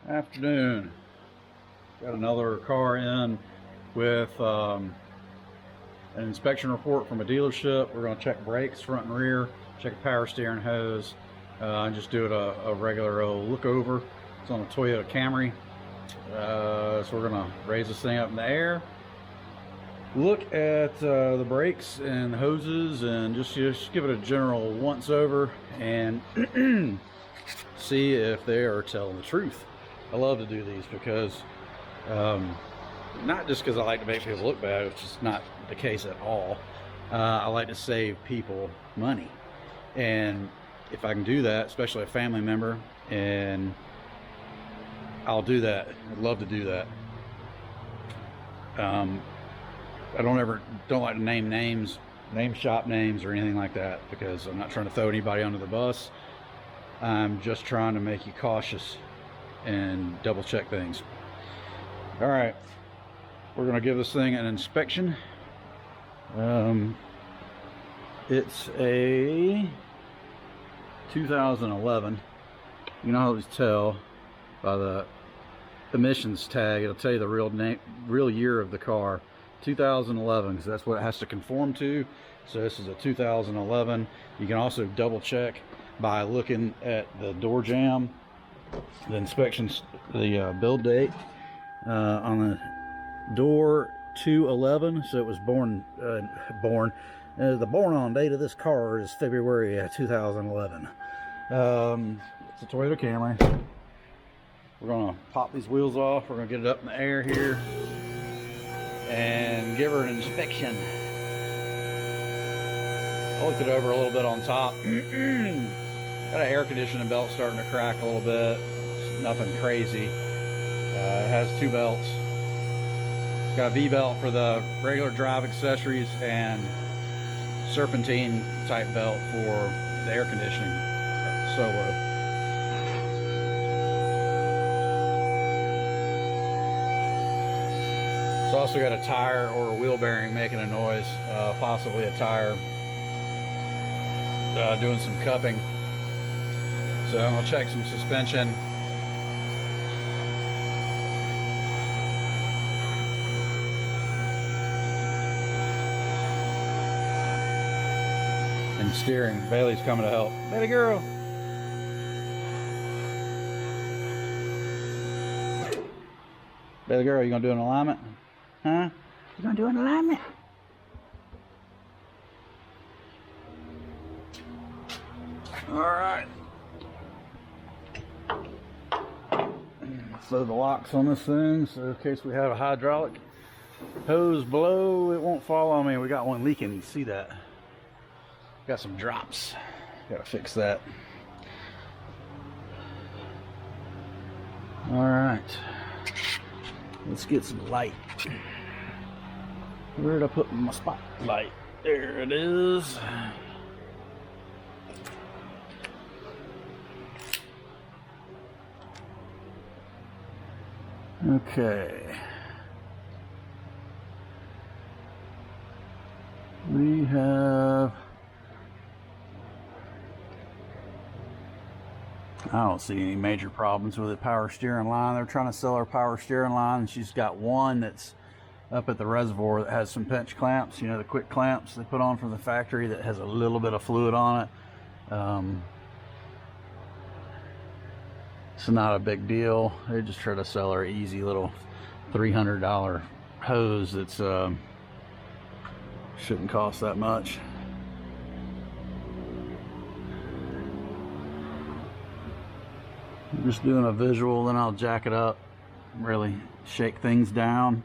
Afternoon. Got another car in with an inspection report from a dealership. We're going to check brakes front and rear, check a power steering hose, and just do it a regular old look over. It's on a Toyota Camry. So we're going to raise this thing up in the air, look at the brakes and hoses, and just give it a general once over and see if they are telling the truth. I love to do these because not just because I like to make people look bad, which is not the case at all. I like to save people money, and if I can do that, especially a family member, and I'll do that. I'd love to do that. I don't like to name names, name shop names or anything like that, because I'm not trying to throw anybody under the bus. I'm just trying to make you cautious and double check things. All right, we're going to give this thing an inspection. It's a 2011. You can always tell by the emissions tag. It'll tell you the real year of the car. 2011, because that's what it has to conform to. So this is a 2011. You can also double check by looking at the door jamb, the inspections, the build date on the door 211. So it was the born on date of this car is February 2011. It's a Toyota Camry. We're gonna pop these wheels off. We're gonna get it up in the air here and give her an inspection. I looked it over a little bit on top. Got an air conditioning belt starting to crack a little bit. It's nothing crazy. It has two belts. It's got a V-belt for the regular drive accessories and serpentine type belt for the air conditioning solo. It's also got a tire or a wheel bearing making a noise, possibly a tire doing some cupping. So I'm gonna check some suspension. And steering. Bailey's coming to help. Baby girl. Baby girl, you gonna do an alignment? Huh? You gonna do an alignment? All right. Throw the locks on this thing, so in case we have a hydraulic hose below, it won't fall on me. We got one leaking. You see that? Got some drops. Gotta fix that. All right. Let's get some light. Where did I put my spotlight? There it is. Okay. We have... I don't see any major problems with the power steering line. They're trying to sell our power steering line, and she's got one that's up at the reservoir that has some pinch clamps, you know, the quick clamps they put on from the factory that has a little bit of fluid on it. It's not a big deal. They just try to sell her easy little $300 hose that's shouldn't cost that much. I'm just doing a visual, then I'll jack it up, really shake things down.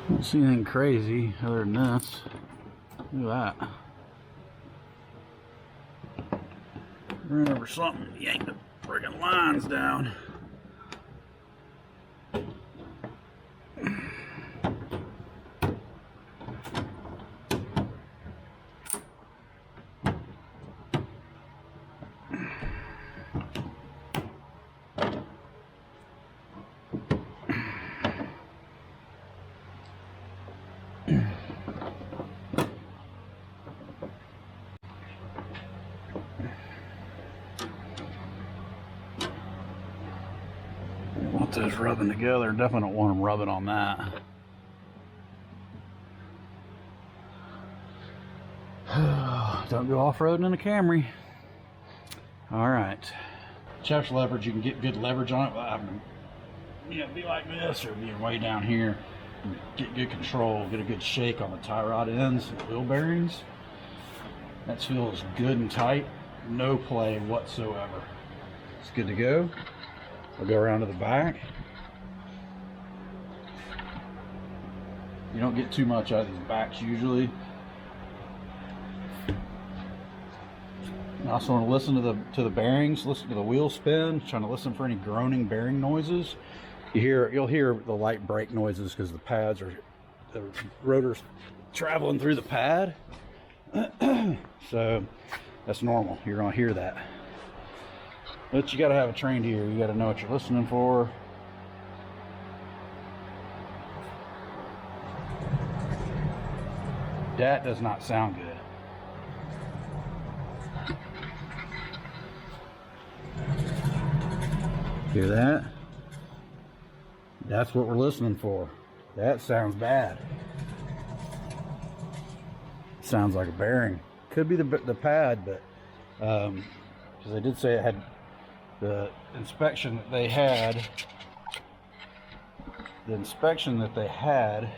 Don't see anything crazy other than this. Look at that. Ran over something, yanked friggin' lines down. Want those rubbing together. Definitely don't want them rubbing on that. Don't go off-roading in a Camry. All right. Chef's leverage, you can get good leverage on it. Be like this or be way down here. Get good control, get a good shake on the tie rod ends and wheel bearings. That feels good and tight. No play whatsoever. It's good to go. We'll go around to the back. You don't get too much out of these backs usually. I also want to listen to the bearings, listen to the wheel spin, trying to listen for any groaning bearing noises. You'll hear the light brake noises because the pads are, the rotor's traveling through the pad. So that's normal. You're gonna hear that. But you gotta have a trained ear. You gotta know what you're listening for. That does not sound good. Hear that? That's what we're listening for. That sounds bad. Sounds like a bearing. Could be the pad, but because they did say it had the inspection that they had. The inspection that they had,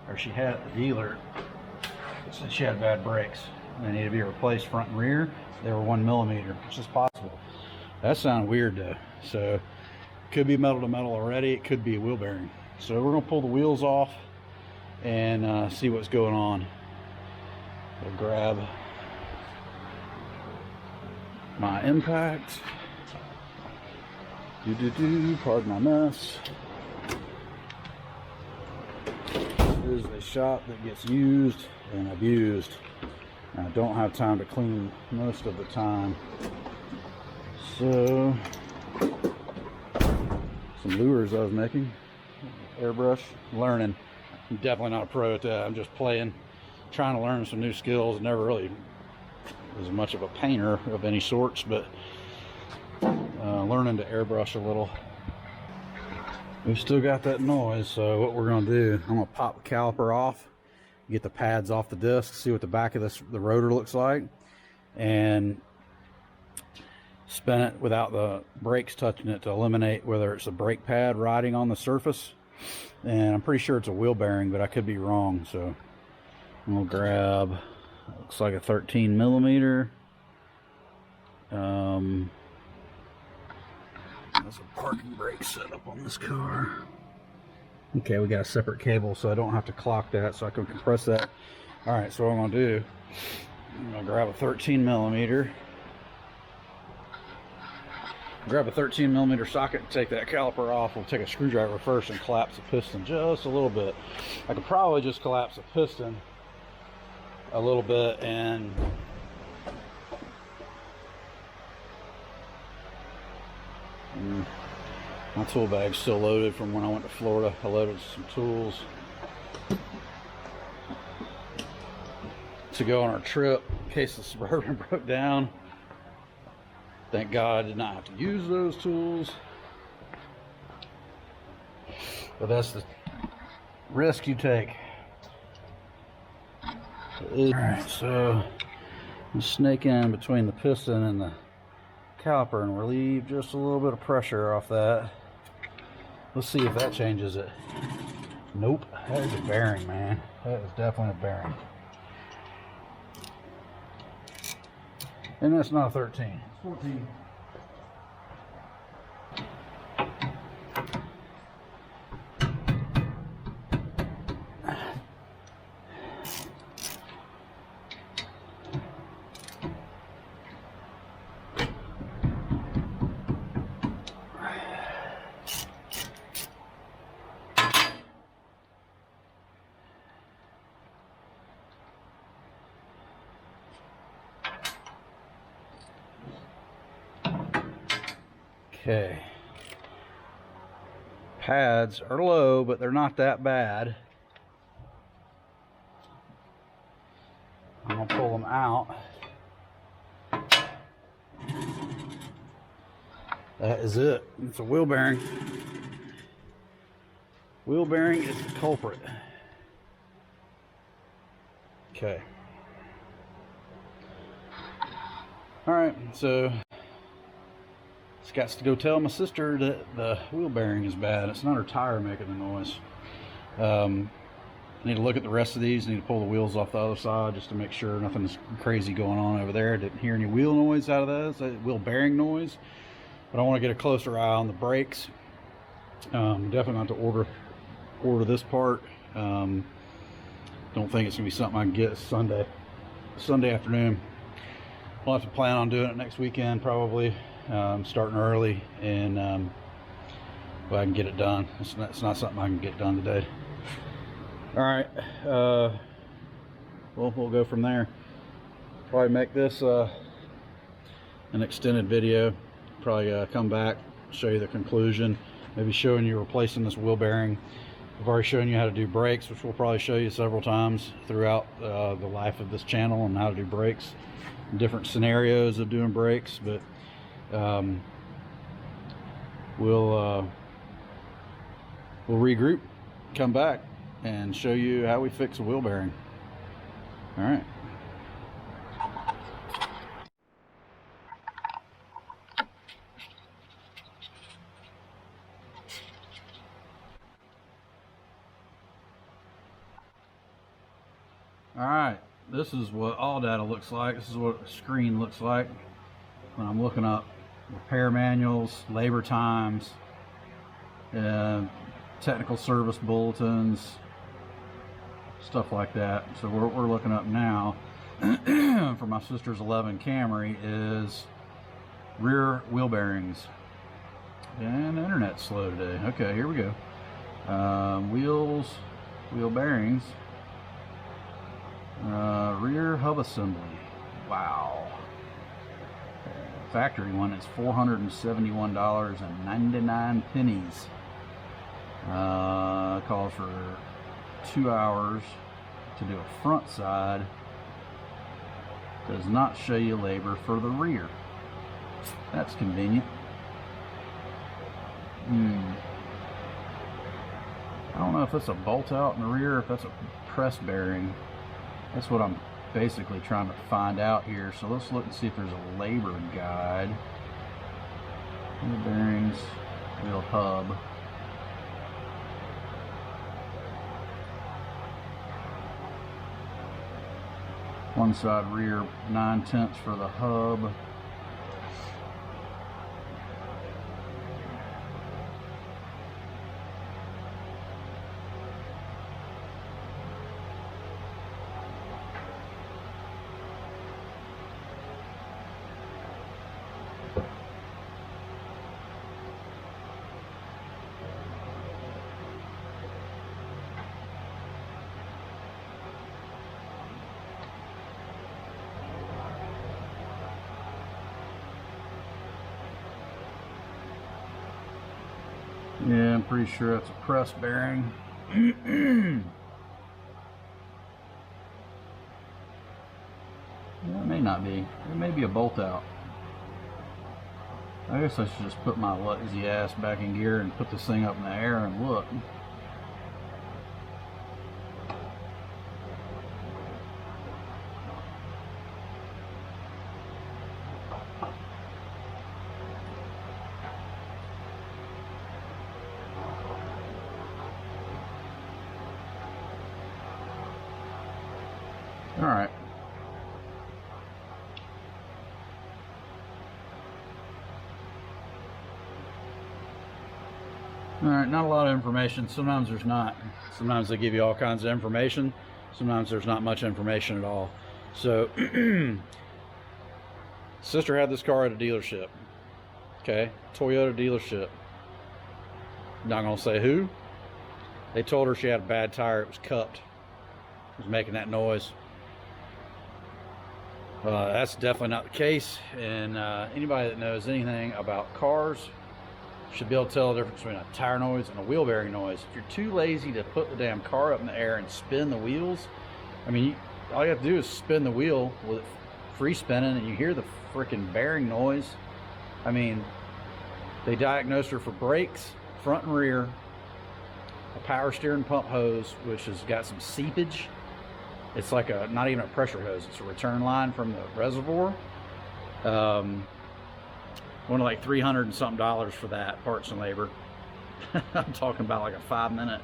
or she had at the dealer, said she had bad brakes. They need to be replaced front and rear. They were 1 millimeter, which is possible. That sounded weird though. So could be metal to metal already. It could be a wheel bearing. So we're gonna pull the wheels off and see what's going on. We'll grab my impact. Pardon my mess. This is a shop that gets used and abused. I don't have time to clean most of the time. So, some lures I was making, airbrush, learning. I'm definitely not a pro at that. I'm just playing, trying to learn some new skills. Never really was much of a painter of any sorts, but learning to airbrush a little. We've still got that noise, so what we're gonna do, I'm gonna pop the caliper off, get the pads off the disc, see what the back of the rotor looks like, and spin it without the brakes touching it to eliminate whether it's a brake pad riding on the surface. And I'm pretty sure it's a wheel bearing, but I could be wrong. So I'm gonna grab, looks like a 13 millimeter. There's a parking brake setup on this car. Okay, we got a separate cable, so I don't have to clock that, so I can compress that. All right, so what I'm gonna do, I'm gonna grab a 13 millimeter. Grab a 13 millimeter socket and take that caliper off. We'll take a screwdriver first and collapse the piston just a little bit. I could probably just collapse the piston a little bit and my tool bag's still loaded from when I went to Florida. I loaded some tools to go on our trip in case the Suburban broke down. Thank God I did not have to use those tools. But that's the risk you take. Alright, so I'm snaking in between the piston and the caliper and relieve just a little bit of pressure off that. Let's see if that changes it. Nope, that is a bearing, man. That is definitely a bearing. And that's not a 13, it's 14. Okay. Pads are low, but they're not that bad. I'm gonna pull them out. That is it. It's a wheel bearing. Wheel bearing is the culprit. Okay. All right, so just got to go tell my sister that the wheel bearing is bad. It's not her tire making the noise. I need to look at the rest of these. I need to pull the wheels off the other side just to make sure nothing's crazy going on over there. I didn't hear any wheel noise out of those, wheel bearing noise. But I want to get a closer eye on the brakes. Definitely not to order this part. Don't think it's gonna be something I can get Sunday afternoon. We'll have to plan on doing it next weekend, probably starting early, and well, I can get it done. It's not something I can get done today. All right, well, we'll go from there. Probably make this an extended video. Probably come back, show you the conclusion, maybe showing you replacing this wheel bearing. I've already shown you how to do brakes, which we'll probably show you several times throughout the life of this channel on how to do brakes, different scenarios of doing brakes. But we'll regroup, come back, and show you how we fix a wheel bearing. All right. Alright, this is what all data looks like. This is what the screen looks like when I'm looking up repair manuals, labor times, technical service bulletins, stuff like that. So what we're looking up now for my sister's 11 Camry is rear wheel bearings. And the internet's slow today. Okay, here we go. Wheel bearings. Rear hub assembly. Wow. Factory one is $471.99. Calls for 2 hours to do a front side. Does not show you labor for the rear. That's convenient. I don't know if that's a bolt out in the rear or if that's a press bearing. That's what I'm basically trying to find out here. So let's look and see if there's a labor guide. Wheel bearings, wheel hub. One side rear 9/10 for the hub. Yeah, I'm pretty sure that's a press bearing. Yeah, it may not be. It may be a bolt out. I guess I should just put my lazy ass back in gear and put this thing up in the air and look. All right. All right, not a lot of information. Sometimes there's not. Sometimes they give you all kinds of information. Sometimes there's not much information at all. So, sister had this car at a dealership. Okay, Toyota dealership. Not gonna say who. They told her she had a bad tire. It was cupped. It was making that noise. That's definitely not the case. And anybody that knows anything about cars should be able to tell the difference between a tire noise and a wheel bearing noise. If you're too lazy to put the damn car up in the air and spin the wheels, I mean, all you have to do is spin the wheel with it free spinning and you hear the freaking bearing noise. I mean, they diagnosed her for brakes, front and rear, a power steering pump hose, which has got some seepage. It's like not even a pressure hose, it's a return line from the reservoir. One of like $300 and something for that, parts and labor. I'm talking about like a 5-minute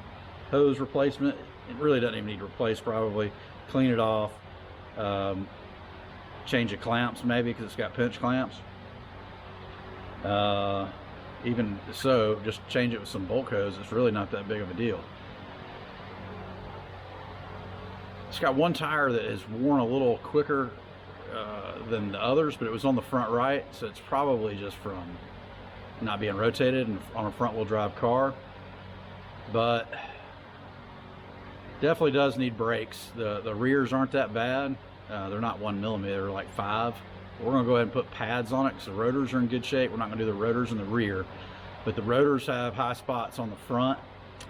hose replacement. It really doesn't even need to replace, probably. Clean it off. Change the clamps maybe, because it's got pinch clamps. Even so, just change it with some bulk hose. It's really not that big of a deal. It's got one tire that is worn a little quicker than the others, but it was on the front right, so it's probably just from not being rotated and on a front wheel drive car. But definitely does need brakes. The rears aren't that bad. They're not 1 millimeter, they're like 5. We're going to go ahead and put pads on it because the rotors are in good shape. We're not going to do the rotors in the rear, but the rotors have high spots on the front,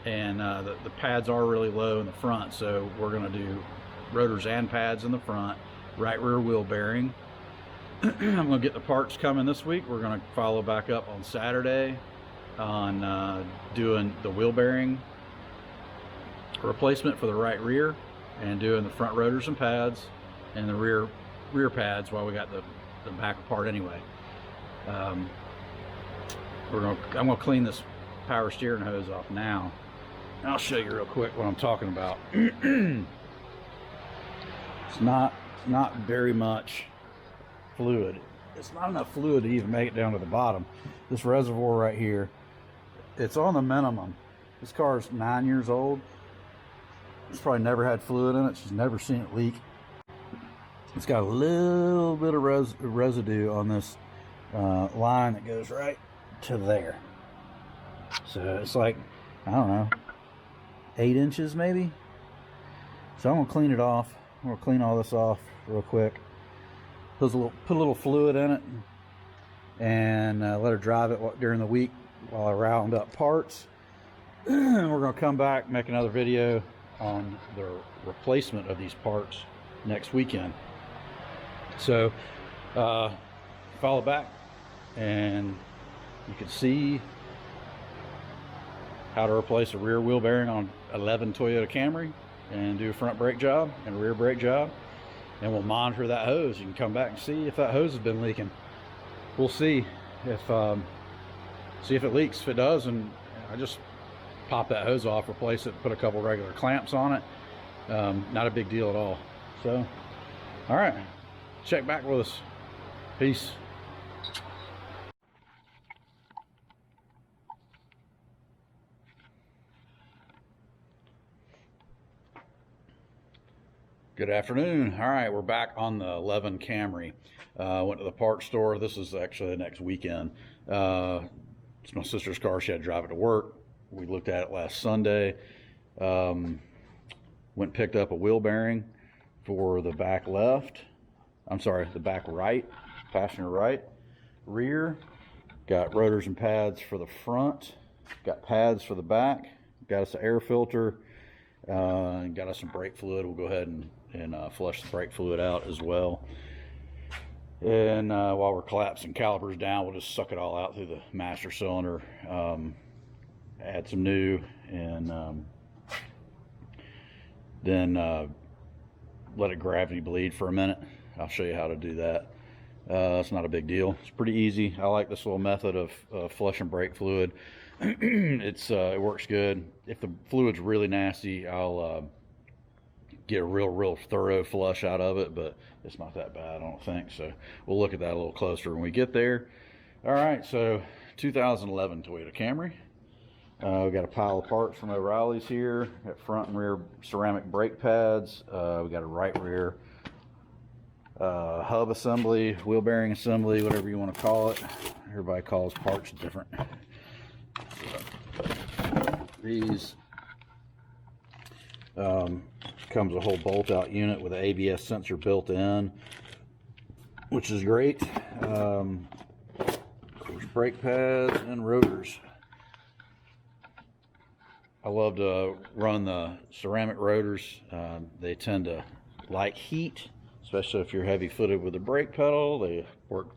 and the pads are really low in the front, so we're going to do rotors and pads in the front, right rear wheel bearing. I'm going to get the parts coming this week. We're going to follow back up on Saturday on doing the wheel bearing replacement for the right rear, and doing the front rotors and pads and the rear pads while we got the back apart anyway. I'm gonna clean this power steering hose off now, and I'll show you real quick what I'm talking about. It's not very much fluid. It's not enough fluid to even make it down to the bottom. This reservoir right here, it's on the minimum. This car is 9 years old. It's probably never had fluid in it. She's never seen it leak. It's got a little bit of residue on this line that goes right to there. So it's like, I don't know, 8 inches maybe. So I'm gonna clean it off. I'm gonna clean all this off real quick. Put a little fluid in it, and let her drive it during the week while I round up parts. We're gonna come back, make another video on the replacement of these parts next weekend. So follow back and you can see how to replace a rear wheel bearing on 11 Toyota Camry, and do a front brake job and a rear brake job, and we'll monitor that hose. You can come back and see if that hose has been leaking. We'll see if it leaks. If it does, and I just pop that hose off, replace it, put a couple regular clamps on it. Not a big deal at all. So, all right, check back with us. Peace. Good afternoon. All right, we're back on the 11 Camry. Went to the parts store. This is actually the next weekend. It's my sister's car. She had to drive it to work. We looked at it last Sunday. Went and picked up a wheel bearing for the back left. I'm sorry, the back right, passenger right. Rear, got rotors and pads for the front. Got pads for the back. Got us an air filter. And got us some brake fluid. We'll go ahead and flush the brake fluid out as well. And while we're collapsing calipers down, we'll just suck it all out through the master cylinder. Add some new, and then let it gravity bleed for a minute. I'll show you how to do that. It's not a big deal. It's pretty easy. I like this little method of flushing brake fluid. It works good. If the fluid's really nasty, I'll get a real thorough flush out of it, but it's not that bad, I don't think. So we'll look at that a little closer when we get there. All right, so 2011 Toyota Camry. We got a pile of parts from O'Reilly's here. Got front and rear ceramic brake pads. We got a right rear hub assembly, wheel bearing assembly, whatever you want to call it. Everybody calls parts different. These comes a whole bolt out unit with an ABS sensor built in, which is great. Of course, brake pads and rotors. I love to run the ceramic rotors. They tend to like heat, especially if you're heavy-footed with the brake pedal. They work,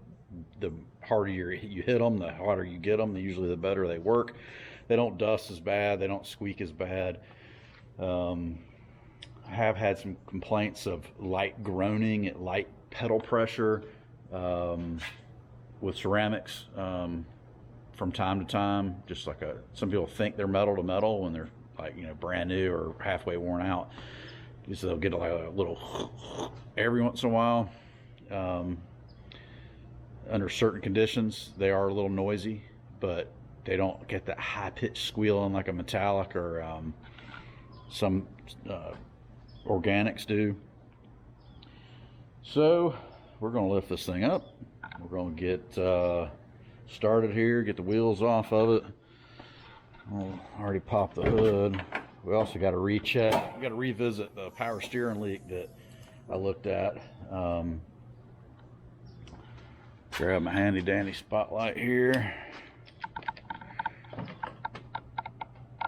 the harder you hit them, the harder you get them, usually the better they work. They don't dust as bad, they don't squeak as bad. I have had some complaints of light groaning at light pedal pressure with ceramics from time to time. Just like some people think they're metal to metal when they're like, you know, brand new or halfway worn out. So they'll get like a little every once in a while. Under certain conditions, they are a little noisy, but they don't get that high-pitched squealing like a metallic or some organics do. So we're going to lift this thing up. We're going to get started here, get the wheels off of it. I'll already popped the hood. We also got to recheck. We got to revisit the power steering leak that I looked at. Grab my handy dandy spotlight here.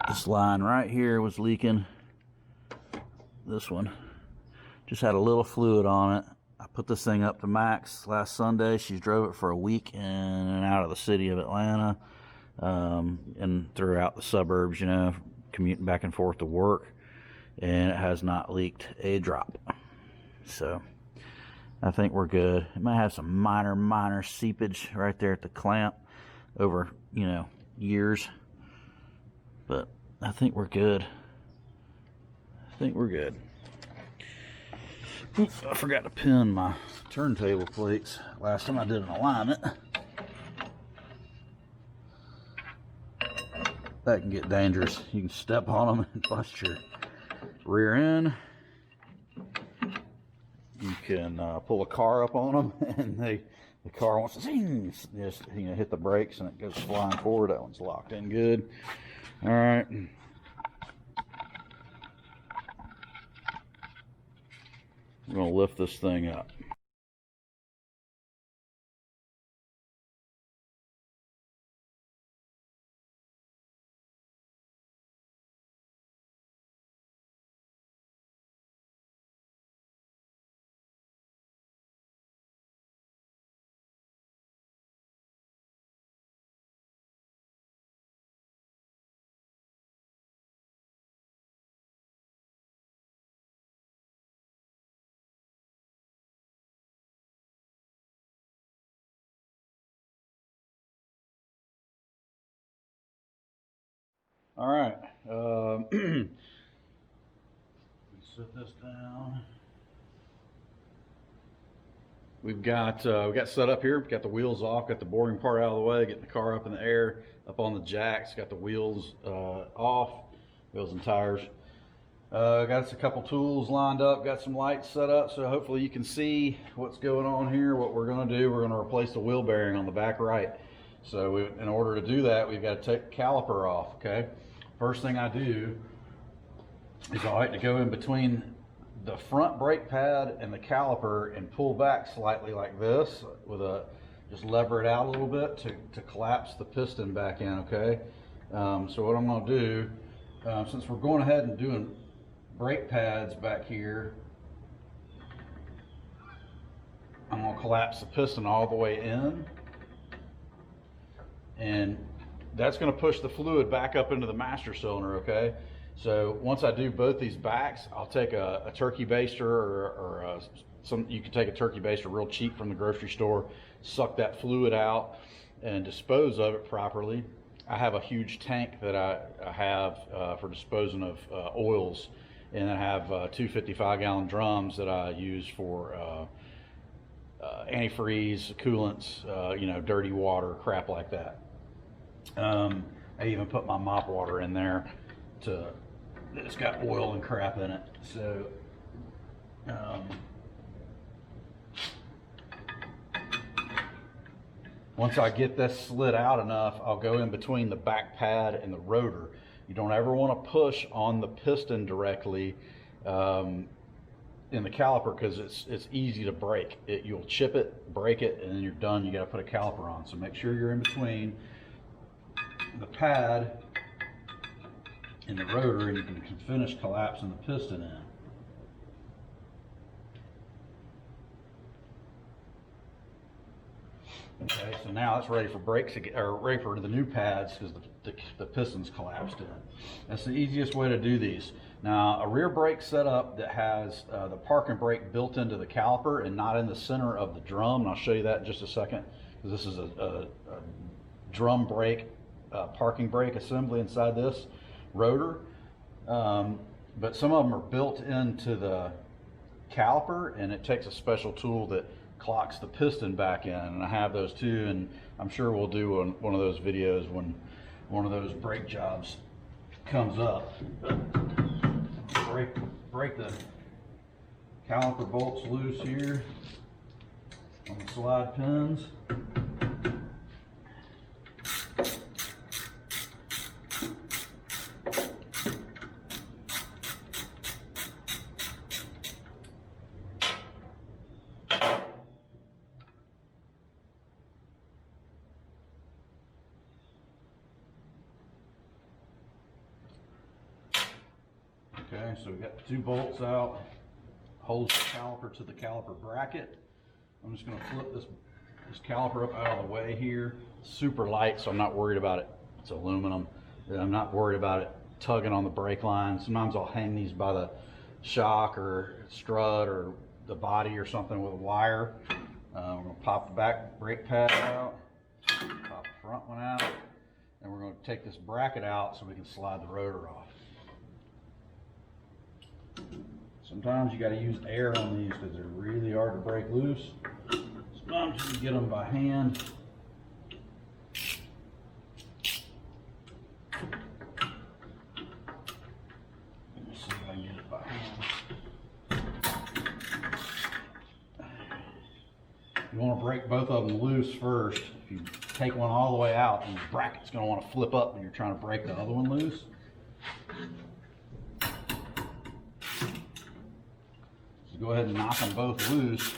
This line right here was leaking. This one just had a little fluid on it. I put this thing up to max last Sunday. She drove it for a week in and out of the city of Atlanta and throughout the suburbs, you know, commuting back and forth to work, and it has not leaked a drop. So I think we're good. It might have some minor seepage right there at the clamp over, you know, years, but I think we're good. I think we're good. Oops, I forgot to pin my turntable plates last time I did an alignment. That can get dangerous. You can step on them and bust your rear end. You can pull a car up on them, and the car wants to zing, just, you know, hit the brakes and it goes flying forward. That one's locked in good. All right. I'm going to lift this thing up. All right. Set this down. We've got set up here. We've got the wheels off. Got the boring part out of the way. Getting the car up in the air, up on the jacks. Got the wheels off, wheels and tires. Got us a couple tools lined up. Got some lights set up, so hopefully you can see what's going on here. What we're going to do, we're going to replace the wheel bearing on the back right. So in order to do that, we've got to take the caliper off. Okay. First thing I do is I like to go in between the front brake pad and the caliper and pull back slightly like this with just lever it out a little bit to collapse the piston back in. Okay. So what I'm going to do, since we're going ahead and doing brake pads back here, I'm going to collapse the piston all the way in, and that's going to push the fluid back up into the master cylinder. Okay, so once I do both these backs, I'll take a turkey baster or you can take a turkey baster real cheap from the grocery store, suck that fluid out and dispose of it properly. I have a huge tank that I have for disposing of oils, and I have two 55-gallon drums that I use for antifreeze, coolants, you know, dirty water, crap like that. I even put my mop water in there it's got oil and crap in it. So once I get this slid out enough, I'll go in between the back pad and the rotor. You don't ever want to push on the piston directly in the caliper, because it's easy to break. You'll chip it, break it, and then you're done. You got to put a caliper on. So make sure you're in between the pad in the rotor, and you can finish collapsing the piston in. Okay, so now it's ready for brakes, or ready for the new pads because the piston's collapsed in. That's the easiest way to do these. Now, a rear brake setup that has the parking brake built into the caliper and not in the center of the drum, and I'll show you that in just a second, because this is a drum brake, parking brake assembly inside this rotor. But some of them are built into the caliper, and it takes a special tool that clocks the piston back in, and I have those too, and I'm sure we'll do one of those videos when one of those brake jobs comes up. Break the caliper bolts loose here on the slide pins. Okay, so we got the 2 bolts out, holds the caliper to the caliper bracket. I'm just going to flip this caliper up out of the way here. It's super light, so I'm not worried about it. It's aluminum. I'm not worried about it tugging on the brake line. Sometimes I'll hang these by the shock or strut or the body or something with a wire. We're going to pop the back brake pad out, pop the front one out, and we're going to take this bracket out so we can slide the rotor off. Sometimes you got to use air on these because they're really hard to break loose. Sometimes you can get them by hand. Let's see if I can get it by hand. You want to break both of them loose first. If you take one all the way out, then the bracket's going to want to flip up when you're trying to break the other one loose. Go ahead and knock them both loose,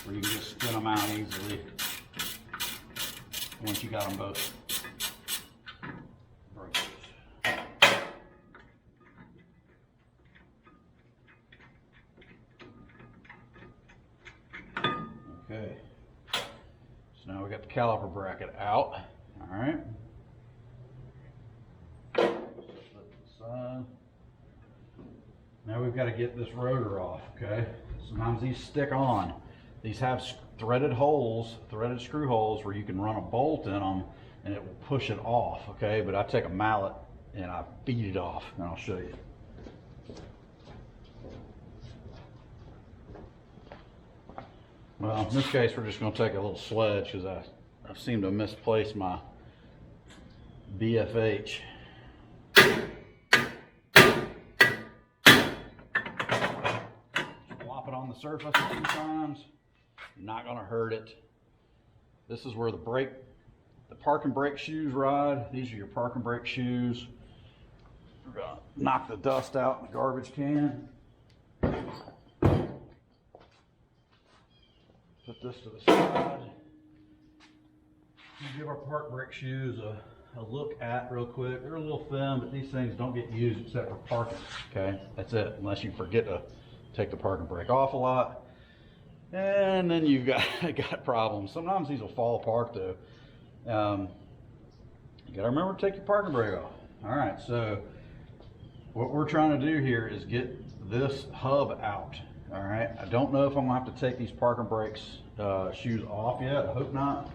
or you can just spin them out easily once you got them both broke loose. Okay, so now we got the caliper bracket out. All right. Flip the side. Now we've got to get this rotor off, okay? Sometimes these stick on. These have threaded holes, threaded screw holes where you can run a bolt in them and it will push it off, okay? But I take a mallet and I beat it off, and I'll show you. Well, in this case, we're just going to take a little sledge because I seem to misplace my BFH. On the surface a few times, not going to hurt it. This is where the parking brake shoes ride. These are your parking brake shoes. We're going to knock the dust out in the garbage can. Put this to the side. Give our park brake shoes a look at real quick. They're a little thin, but these things don't get used except for parking. Okay, that's it, unless you forget to take the parking brake off a lot, and then you've got problems. Sometimes these will fall apart though. You gotta remember to take your parking brake off. All right, so what we're trying to do here is get this hub out. All right, I don't know if I'm gonna have to take these parking brakes shoes off yet. I hope not.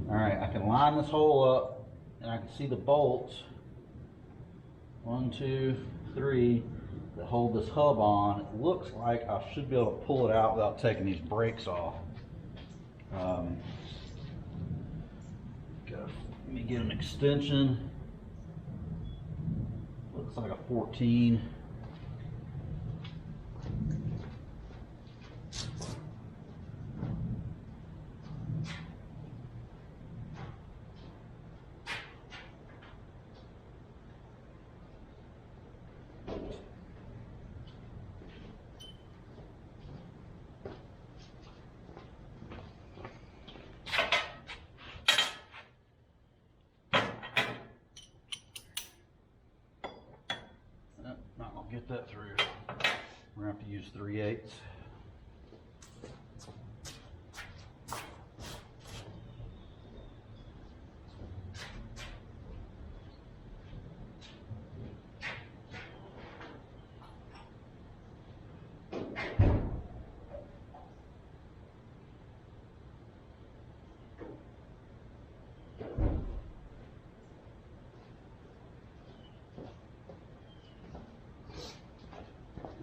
All right, I can line this hole up and I can see the bolts, 1, 2, 3, that hold this hub on. It looks like I should be able to pull it out without taking these brakes off. Let me get an extension. Looks like a 14. get that through. We're gonna have to use 3/8.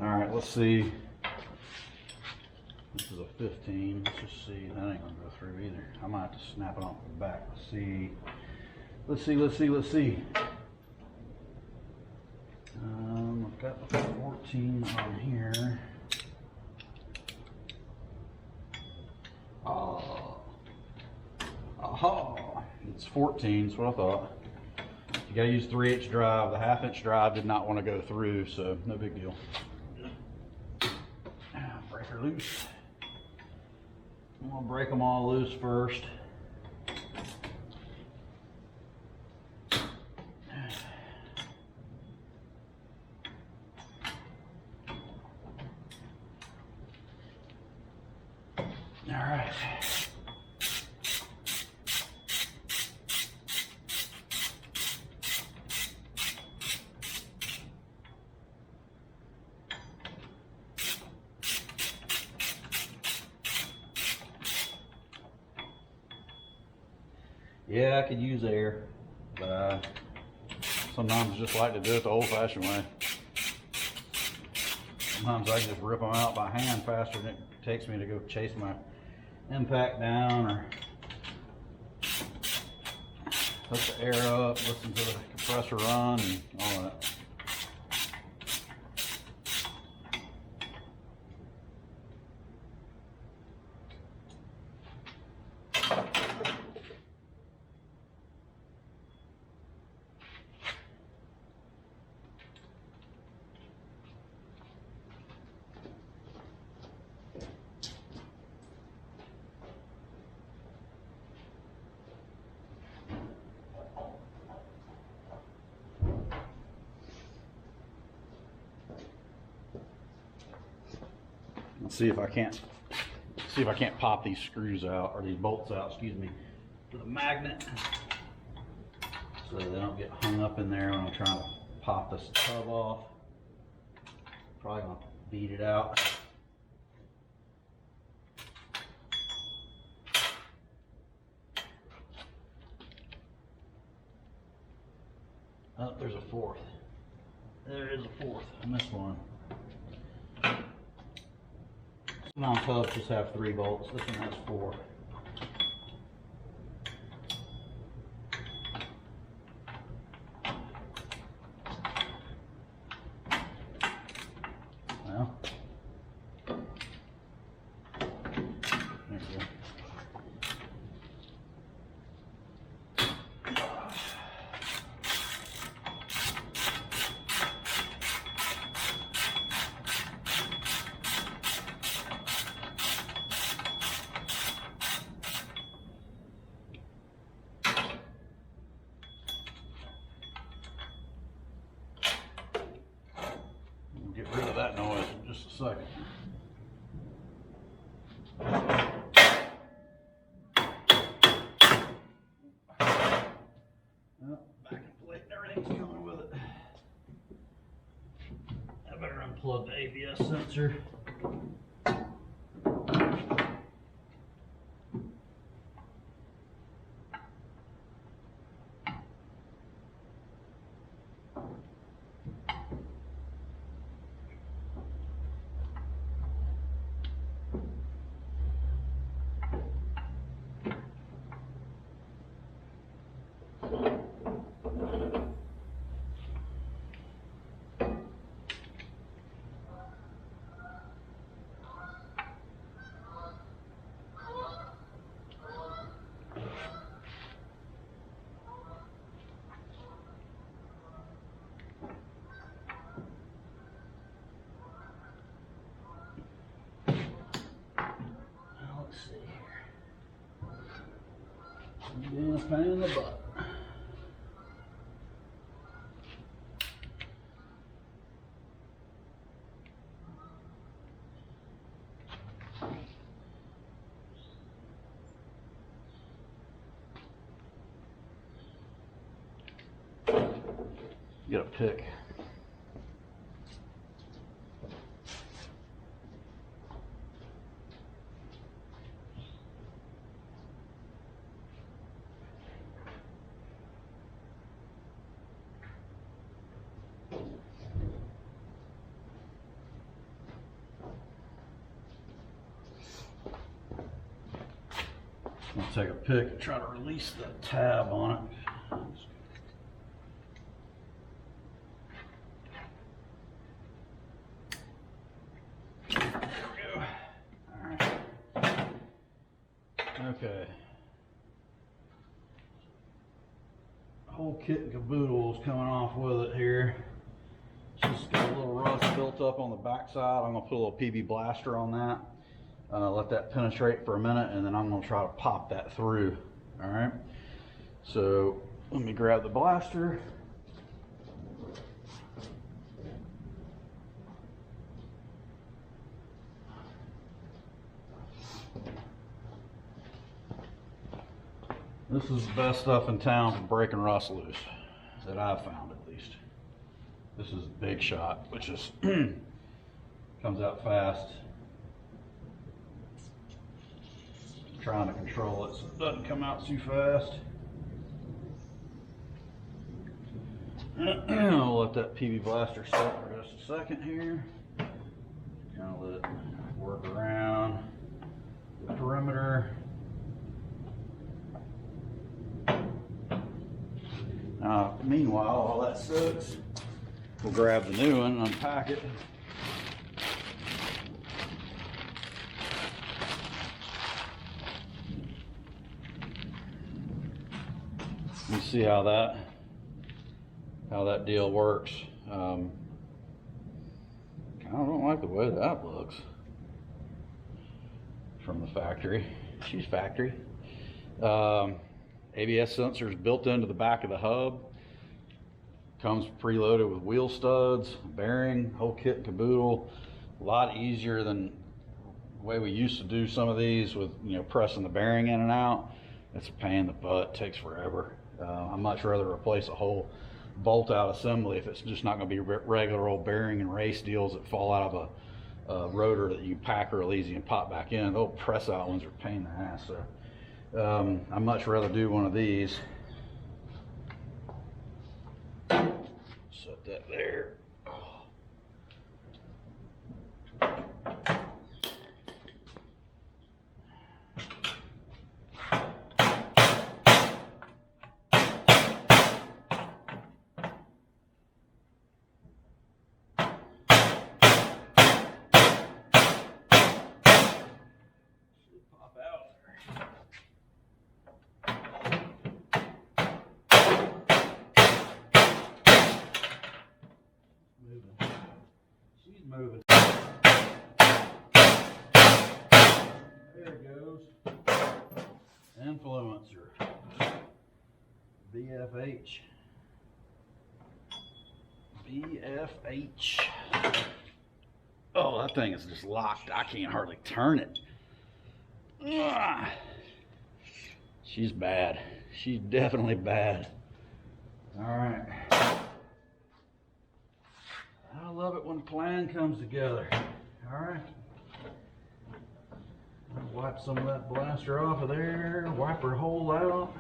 All right, let's see. This is a 15. Let's just see. That ain't gonna go through either. I might have to snap it off the back. Let's see. Let's see. I've got the 14 on here. Oh, aha! It's 14. That's what I thought. You gotta use 3/8 drive. The 1/2 inch drive did not want to go through, so no big deal. Breaker loose. I'm gonna break them all loose first. All right. Yeah, I could use air, but sometimes I just like to do it the old-fashioned way. Sometimes I can just rip them out by hand faster than it takes me to go chase my impact down or hook the air up, listen to the compressor run, and all that. Let's see if I can't pop these screws out, or these bolts out, excuse me, with a magnet, so they don't get hung up in there when I'm trying to pop this tub off. Probably gonna beat it out. Oh, there's a fourth. There is a fourth. I missed one. Sometimes tubs just have 3 bolts. This one has 4. Well, there we go. Get rid of that noise in just a second. Well, back in plate and everything's coming with it. I better unplug the ABS sensor. Being a pain in the butt. Get a pick. I'll take a pick and try to release the tab on it. There we go. All right. Okay. Whole kit and caboodle is coming off with it here. Just got a little rust built up on the back side. I'm gonna put a little PB blaster on that. Let that penetrate for a minute, and then I'm gonna try to pop that through. All right. So let me grab the blaster. This is the best stuff in town for breaking rust loose that I've found, at least. This is Big Shot, which is comes out fast. Trying to control it so it doesn't come out too fast. I'll let that PB blaster sit for just a second here. Kind of let it work around the perimeter. Meanwhile, while that soaks, we'll grab the new one and unpack it. You see how that deal works. I don't like the way that looks from the factory. She's factory. ABS sensors built into the back of the hub. Comes preloaded with wheel studs, bearing, whole kit and caboodle. A lot easier than the way we used to do some of these with, pressing the bearing in and out. It's a pain in the butt, takes forever. I'd much rather replace a whole bolt out assembly if it's just not going to be regular old bearing and race deals that fall out of a rotor that you pack real easy and pop back in. Those press out ones are a pain in the ass. So I'd much rather do one of these. Set that there. Moving. There it goes. Influencer. BFH. BFH. Oh, that thing is just locked. I can't hardly turn it. Ugh. She's bad. She's definitely bad. All right. I love it when a plan comes together. All right. Wipe some of that blaster off of there. Wipe her hole out.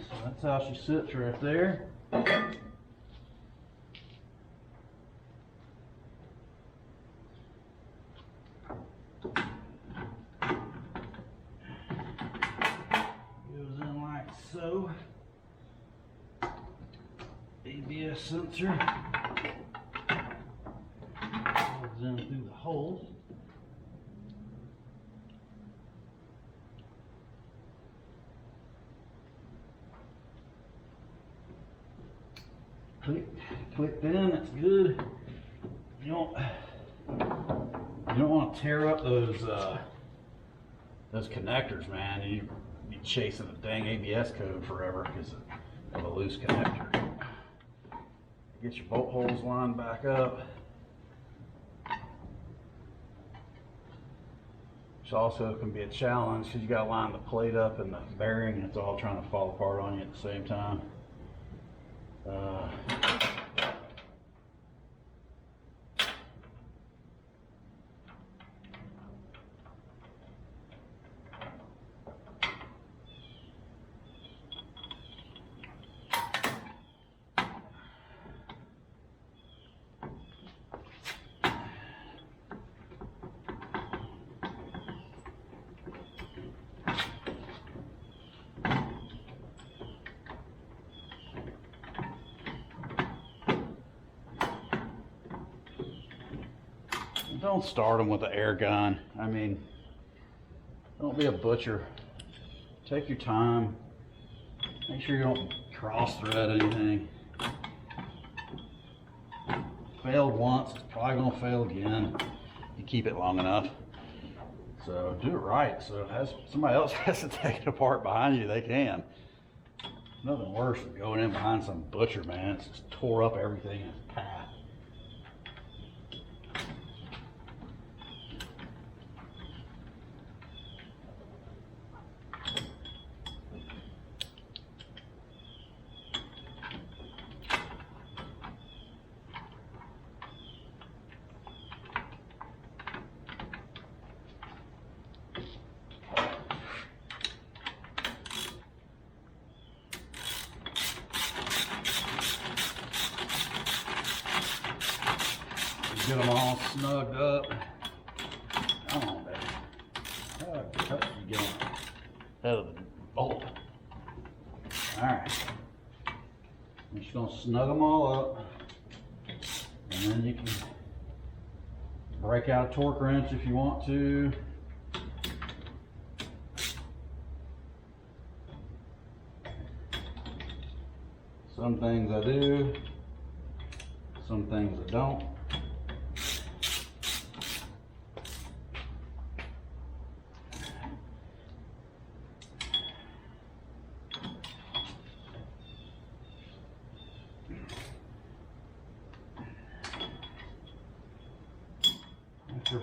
So that's how she sits right there. So, ABS sensor goes in through the hole. Clicked in, that's good. You don't want to tear up those connectors, man. You be chasing the dang ABS code forever because of a loose connector. Get your bolt holes lined back up. which also can be a challenge because you got to line the plate up and the bearing, and it's all trying to fall apart on you at the same time. Don't start them with an air gun. I mean, don't be a butcher. Take your time. Make sure you don't cross thread anything. Failed once, it's probably gonna fail again. You keep it long enough. So do it right. So as somebody else has to take it apart behind you, they can. Nothing worse than going in behind some butcher, man. It's just tore up everything in its path. Get them all snugged up. Come on, baby. Oh, touch you get them out of the bolt. Alright. I'm just going to snug them all up. And then you can break out a torque wrench if you want to. Some things I do, some things I don't. After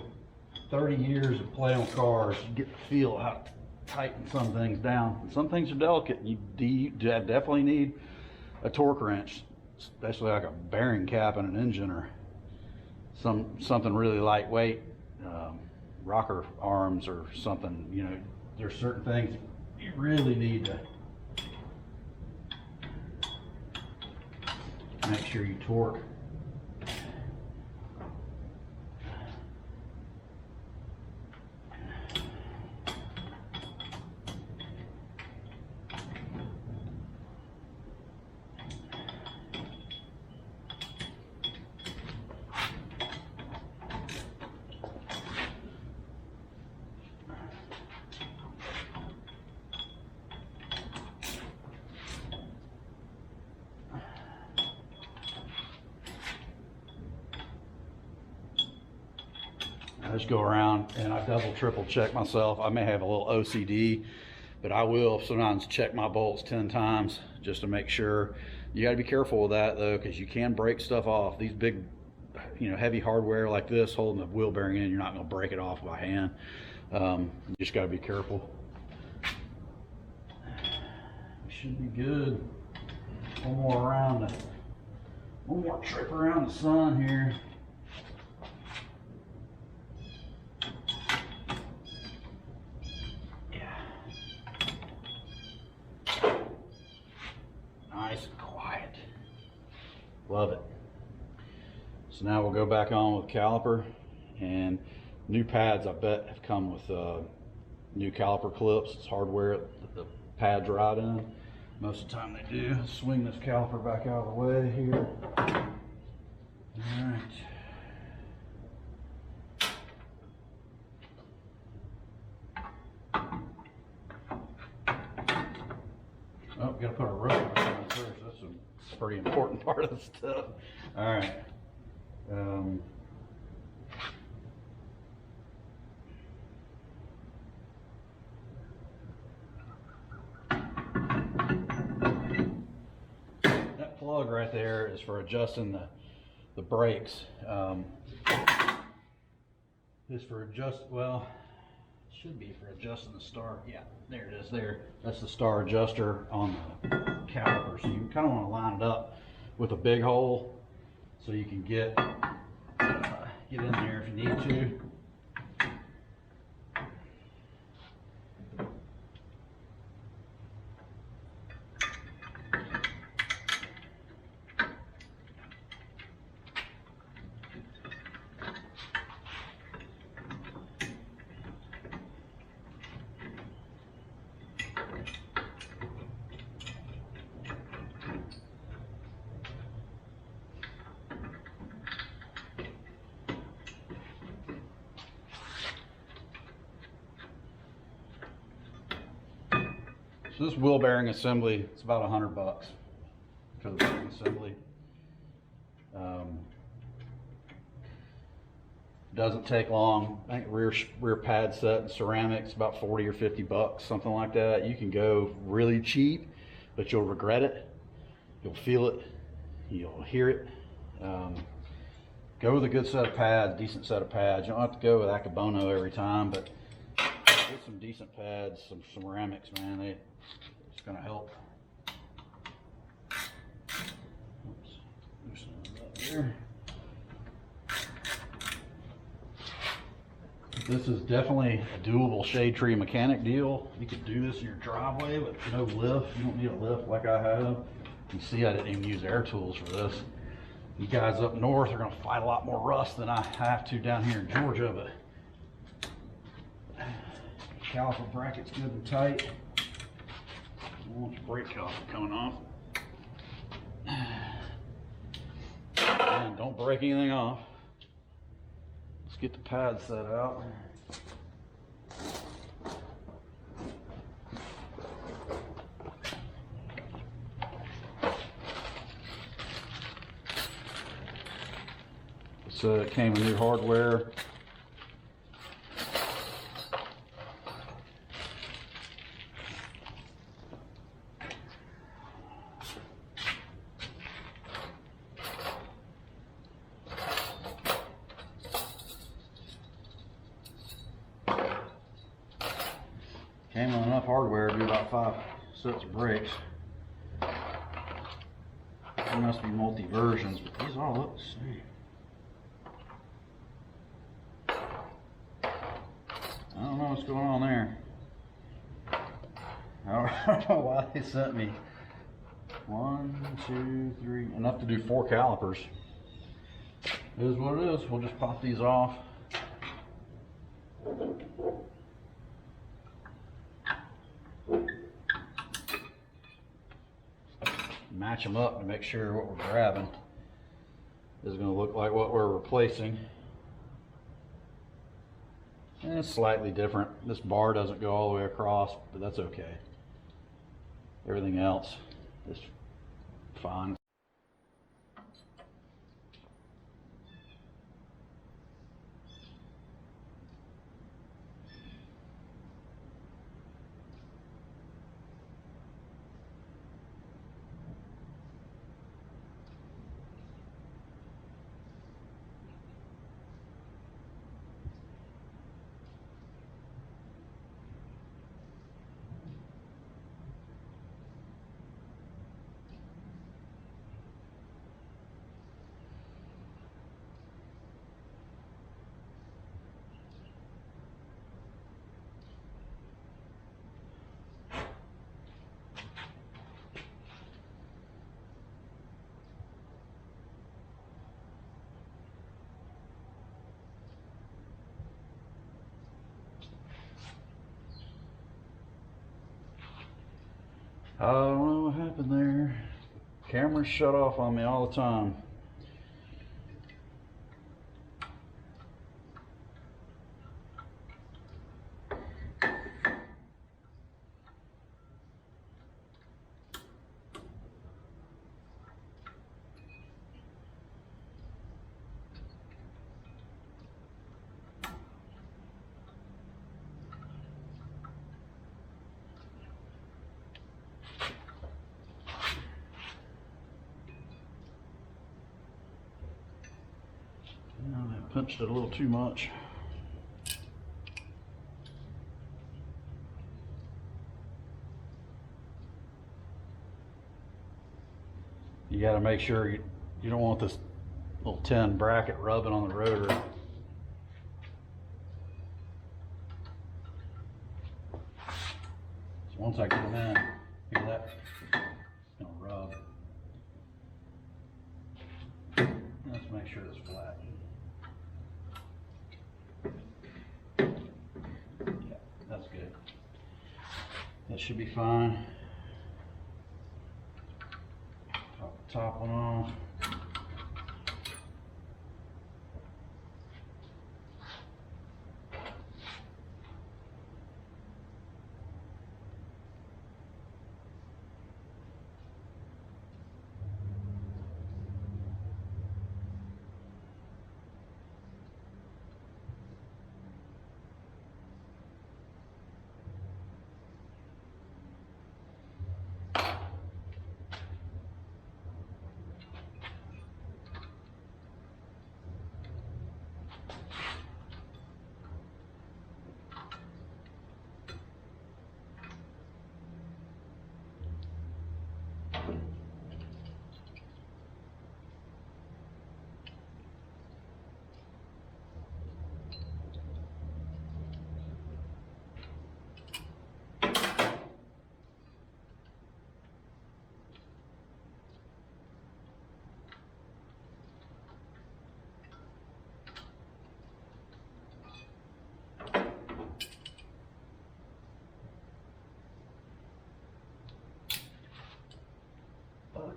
30 years of playing with cars, you get to feel how to tighten some things down. Some things are delicate. You definitely need a torque wrench, especially like a bearing cap in an engine or something really lightweight, rocker arms or something. You know, there's certain things you really need to make sure you torque. I just go around and I double, triple check myself. I may have a little OCD, but I will sometimes check my bolts 10 times just to make sure. You got to be careful with that though, because you can break stuff off. These big, you know, heavy hardware like this holding the wheel bearing in, you're not going to break it off by hand. You just got to be careful. We should be good. One more trip around the sun here. Nice and quiet. Love it. So now we'll go back on with caliper, and new pads I bet have come with new caliper clips. It's hardware the pads ride in. Most of the time they do. Swing this caliper back out of the way here. All right. Oh, we gotta put a rotor on first. That's a pretty important part of the stuff. All right. That plug right there is for adjusting the brakes. It's for well, should be for adjusting the star. Yeah, there it is there. That's the star adjuster on the caliper. So you kind of want to line it up with a big hole so you can get in there if you need to. So this wheel bearing assembly, it's about $100 for the bearing assembly. Doesn't take long. I think rear pad set and ceramics about 40 or 50 bucks, something like that. You can go really cheap, but you'll regret it. You'll feel it. You'll hear it. Go with a good set of pads, decent set of pads. You don't have to go with Akabono every time, but get some decent pads, some ceramics, man. It's gonna help. Oops, loosen it up here. This is definitely a doable shade tree mechanic deal. You could do this in your driveway with no lift. You don't need a lift like I have. You see, I didn't even use air tools for this. You guys up north are gonna fight a lot more rust than I have to down here in Georgia, but caliper bracket's good and tight. I want your brake caliper coming off. And don't break anything off. Let's get the pad set out. So it came with new hardware. Came with enough hardware to do about 5 sets of brakes. There must be multi-versions, but these all look the same. I don't know what's going on there. I don't know why they sent me 1, 2, 3, enough to do 4 calipers. It is what it is. We'll just pop these off. Match them up to make sure what we're grabbing is going to look like what we're replacing. And it's slightly different. This bar doesn't go all the way across, but that's okay. Everything else is fine. I don't know what happened there. Camera shut off on me all the time. I punched it a little too much. You got to make sure you don't want this little tin bracket rubbing on the rotor. So once I get them in, hear that? It's gonna rub. Let's make sure it's flat. Yeah, that's good. That should be fine. Pop the top one off.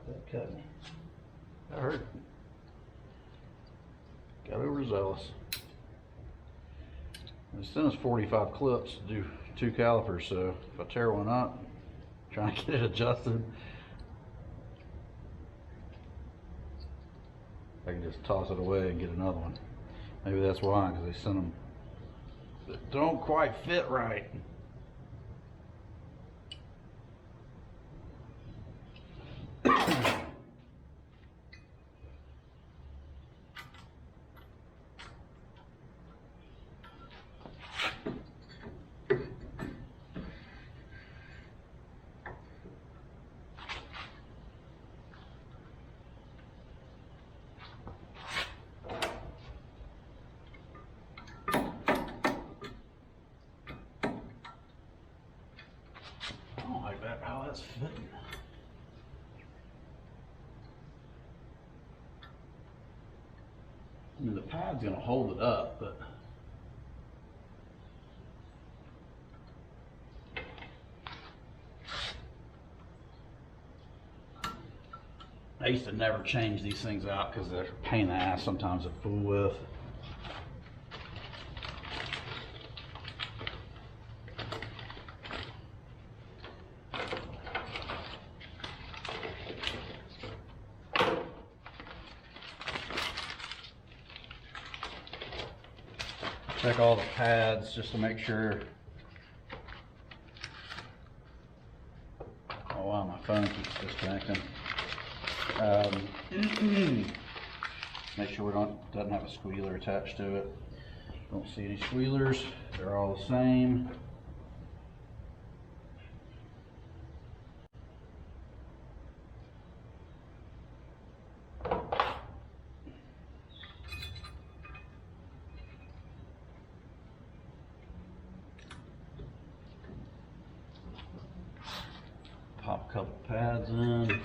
That cut me. That hurt. Got overzealous. They sent us 45 clips to do 2 calipers, so if I tear one up, trying to get it adjusted, I can just toss it away and get another one. Maybe that's why, because they sent them that don't quite fit right. How that's fitting. I mean, the pad's gonna hold it up, but I used to never change these things out because they're a pain in the ass sometimes to fool with. Check all the pads just to make sure. Oh wow, my phone keeps disconnecting. Make sure doesn't have a squealer attached to it. Don't see any squealers. They're all the same. Pop a couple pads in.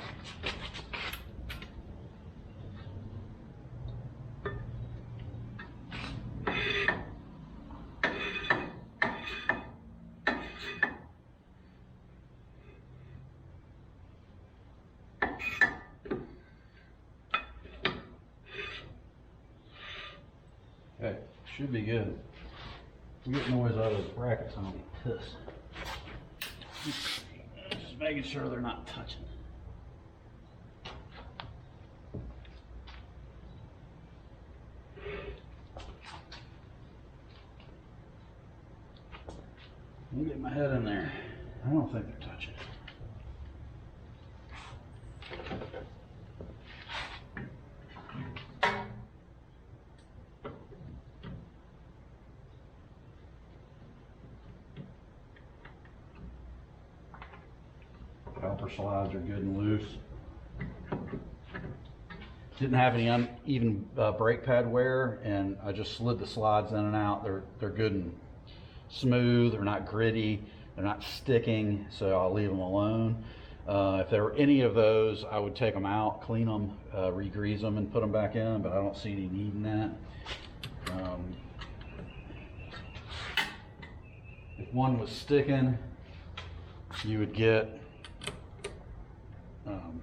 Okay, should be good. If we get noise out of those brackets, I'm gonna be pissed. Just making sure they're not touching. Let me get my head in there. I don't think they're touching. Caliper slides are good and loose. Didn't have any uneven brake pad wear, and I just slid the slides in and out. They're good and smooth. They're not gritty. They're not sticking, so I'll leave them alone. If there were any of those, I would take them out, clean them, re-grease them, and put them back in, but I don't see any need in that. If one was sticking, you would get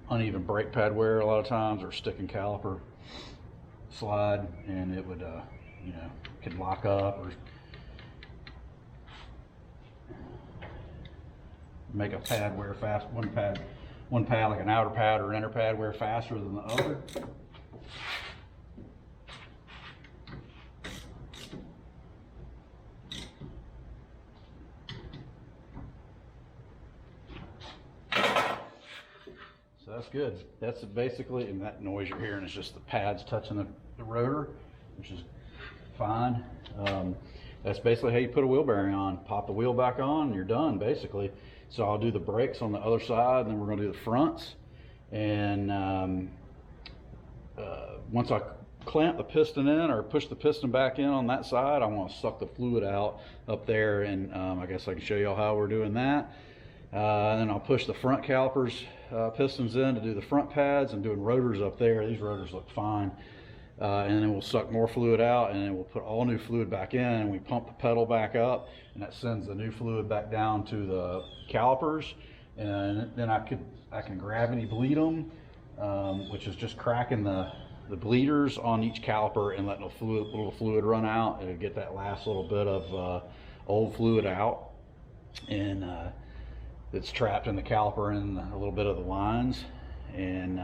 uneven brake pad wear a lot of times, or sticking caliper slide, and it would, you know, could lock up or make a pad wear fast. One pad like an outer pad or an inner pad wear faster than the other. So that's good. That's basically, and that noise you're hearing is just the pads touching the rotor, which is fine. That's basically how you put a wheel bearing on. Pop the wheel back on and you're done, basically. So I'll do the brakes on the other side, and then we're going to do the fronts. And once I clamp the piston in or push the piston back in on that side, I want to suck the fluid out up there, and I guess I can show y'all how we're doing that. And then I'll push the front calipers pistons in to do the front pads, and doing rotors up there. These rotors look fine. And then we'll suck more fluid out, and then we'll put all new fluid back in, and we pump the pedal back up, and that sends the new fluid back down to the calipers. And then I can gravity bleed them, which is just cracking the bleeders on each caliper and letting a little fluid run out, and get that last little bit of old fluid out, and it's trapped in the caliper and a little bit of the lines, and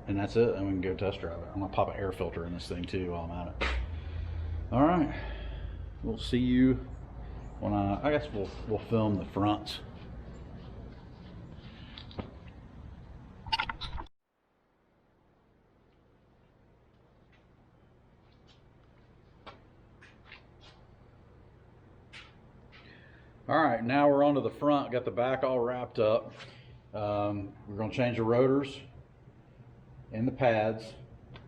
that's it. And we can go test drive it. I'm gonna pop an air filter in this thing too while I'm at it. All right, we'll see you when I guess we'll film the fronts. All right, now we're onto the front. Got the back all wrapped up. We're gonna change the rotors and the pads.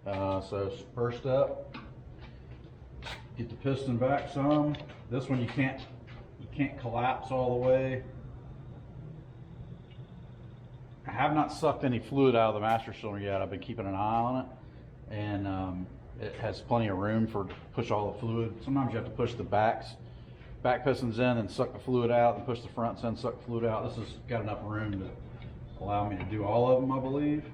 So first up, get the piston back some. This one you can't collapse all the way. I have not sucked any fluid out of the master cylinder yet. I've been keeping an eye on it, and it has plenty of room for to push all the fluid. Sometimes you have to push the back pistons in and suck the fluid out, and push the fronts in, suck the fluid out. This has got enough room to allow me to do all of them, I believe.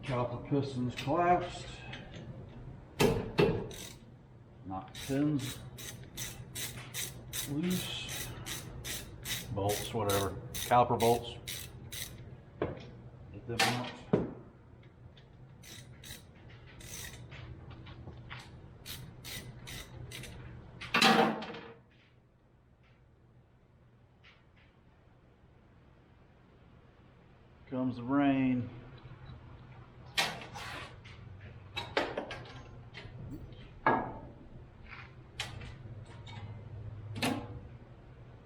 Got the pistons collapsed, knock the pins loose, bolts, whatever, caliper bolts, get them out. Comes the rain.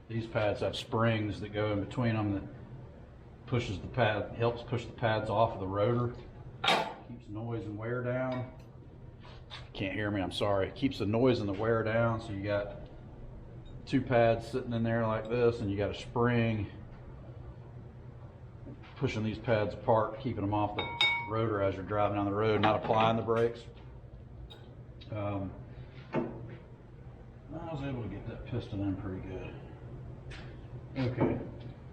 These pads have springs that go in between them that pushes the pad, helps push the pads off of the rotor. Keeps noise and wear down. Can't hear me, I'm sorry. Keeps the noise and the wear down. So you got two pads sitting in there like this, and you got a spring pushing these pads apart, keeping them off the rotor as you're driving down the road, not applying the brakes. I was able to get that piston in pretty good. Okay,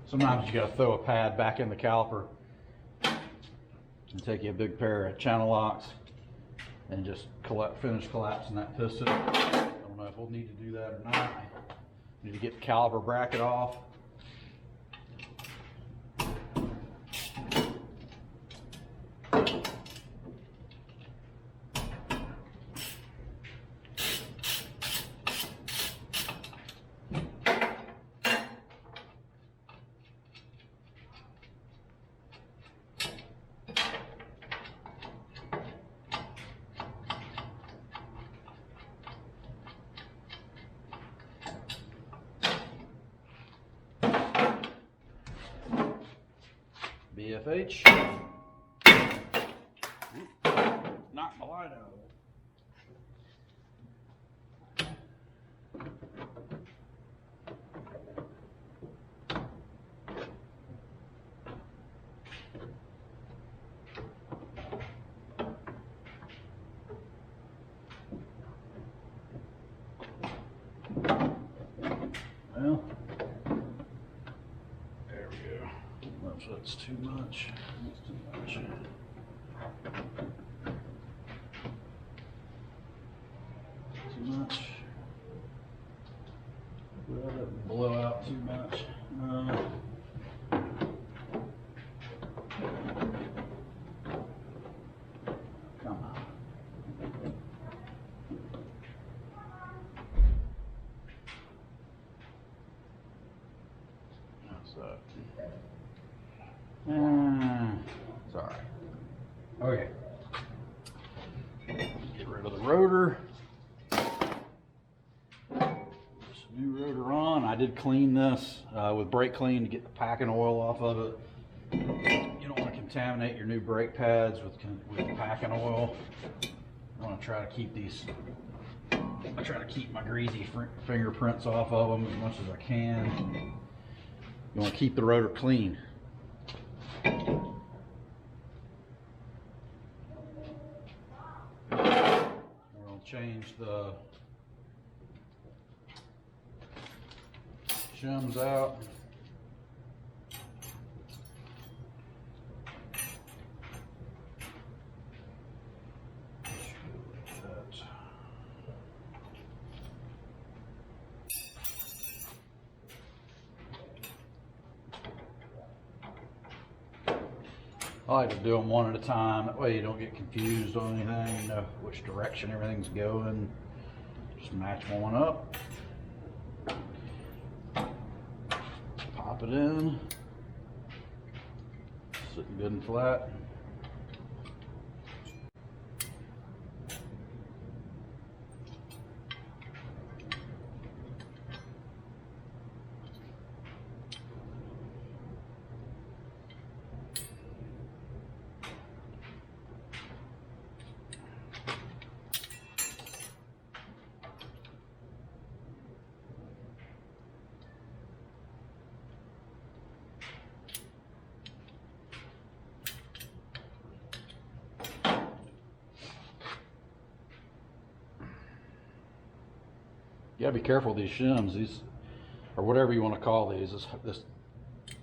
sometimes you got to throw a pad back in the caliper and take you a big pair of channel locks and just finish collapsing that piston. I don't know if we'll need to do that or not. Need to get the caliper bracket off. BFH. Knock the light out of it. Well, there we go. Oops, that's too much. That's too much. Too much. Well, that doesn't blow out too much. Come on. So, sorry. Okay. Get rid of the rotor. New rotor on. I did clean this with brake clean to get the packing oil off of it. You don't want to contaminate your new brake pads with packing oil. I want to try to keep these. I try to keep my greasy fingerprints off of them as much as I can. You want to keep the rotor clean. We'll change the shims out. I like to do them one at a time. That way you don't get confused on anything. You know which direction everything's going. Just match one up. Pop it in. Sitting good and flat. You gotta be careful with these shims, these, or whatever you want to call these, this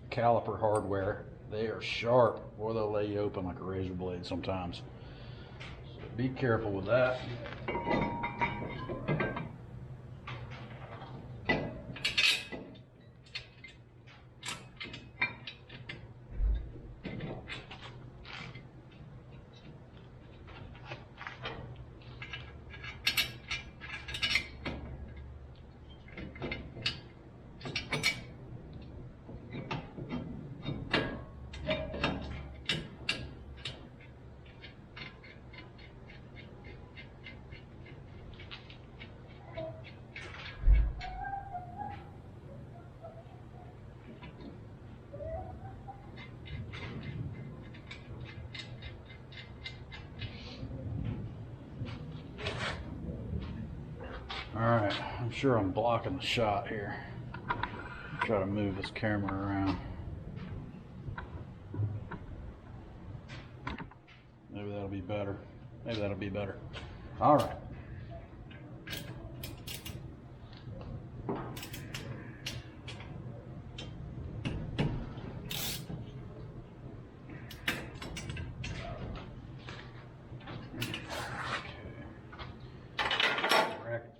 caliper hardware. They are sharp, or they'll lay you open like a razor blade sometimes. So be careful with that. Alright, I'm sure I'm blocking the shot here. Try to move this camera around. Maybe that'll be better. Maybe that'll be better. Alright.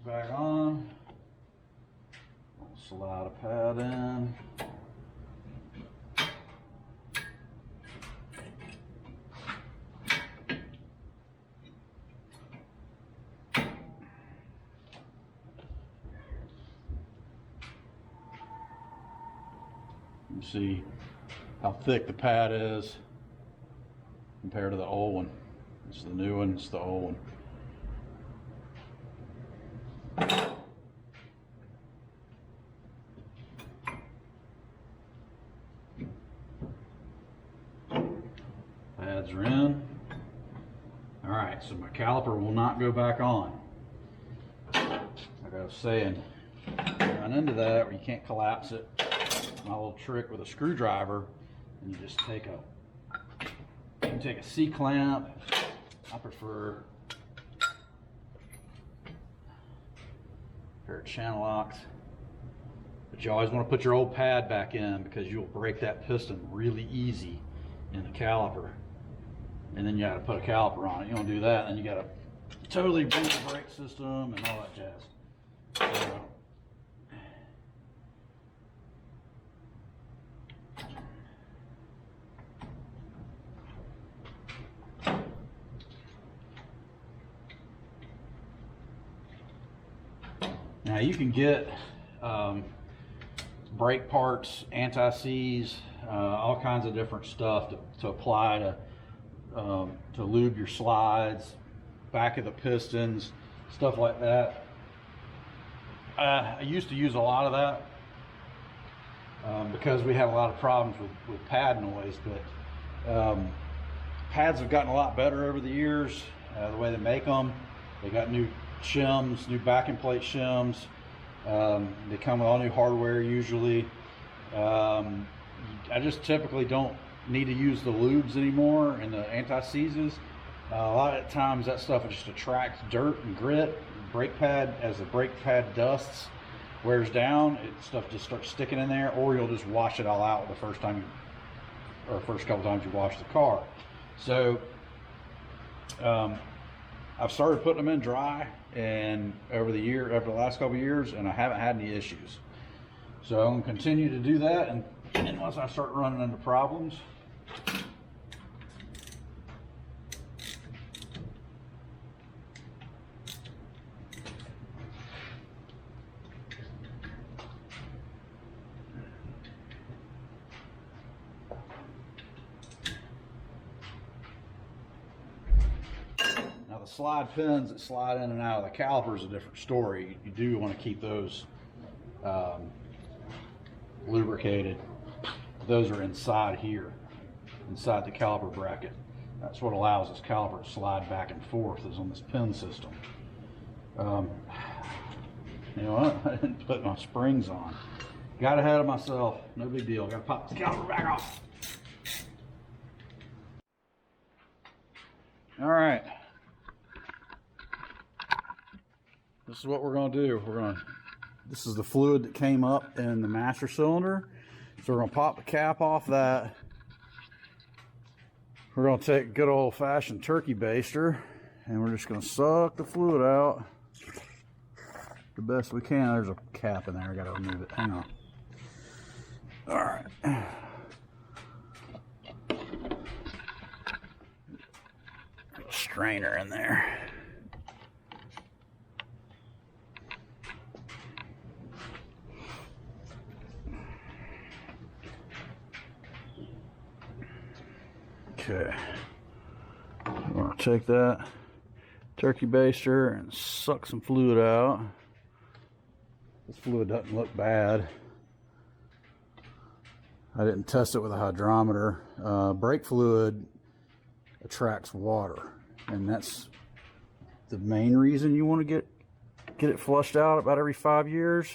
Back on. Slide a pad in. You see how thick the pad is compared to the old one. It's the new one, it's the old one. pads are in. All right, so my caliper will not go back on. Like I was saying, run into that where you can't collapse it. My little trick with a screwdriver, and you just take a C-clamp. I prefer a pair of channel locks. But you always want to put your old pad back in because you'll break that piston really easy in the caliper. And then you got to put a caliper on it. You don't do that, and you got to totally bend the brake system and all that jazz. Now you can get brake parts, anti-seize, all kinds of different stuff to apply to lube your slides, back of the pistons, stuff like that. I used to use a lot of that because we have a lot of problems with pad noise, but pads have gotten a lot better over the years, the way they make them. They got new shims, new backing plate shims. They come with all new hardware usually. I just typically don't need to use the lubes anymore and the anti-seizes. A lot of times that stuff just attracts dirt and grit. Brake pad, as the brake pad dusts, wears down, stuff just starts sticking in there, or you'll just wash it all out the first time or first couple times you wash the car. So I've started putting them in dry, and over the last couple of years, and I haven't had any issues. So I'm going to continue to do that, and unless I start running into problems. Now the slide pins that slide in and out of the caliper is a different story. You do want to keep those lubricated. Those are inside here, inside the caliper bracket. That's what allows this caliper to slide back and forth, is on this pin system. You know what? I didn't put my springs on. Got ahead of myself. No big deal. Got to pop the caliper back off. All right. This is what we're going to do. This is the fluid that came up in the master cylinder. So we're going to pop the cap off that. We're going to take a good old-fashioned turkey baster, and we're just going to suck the fluid out the best we can. There's a cap in there. I got to remove it. Hang on. All right. Strainer in there. Okay, I'm going to take that turkey baster and suck some fluid out. This fluid doesn't look bad. I didn't test it with a hydrometer. Brake fluid attracts water, and that's the main reason you want to get it flushed out about every 5 years,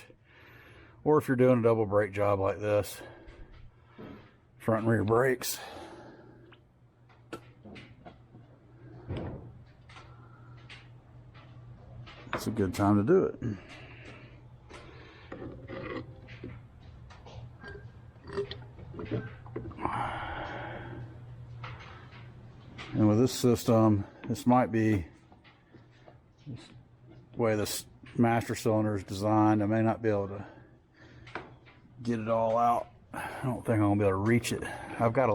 or if you're doing a double brake job like this, front and rear brakes. It's a good time to do it. And with this system, this might be the way this master cylinder is designed. I may not be able to get it all out. I don't think I'm gonna be able to reach it. I've got a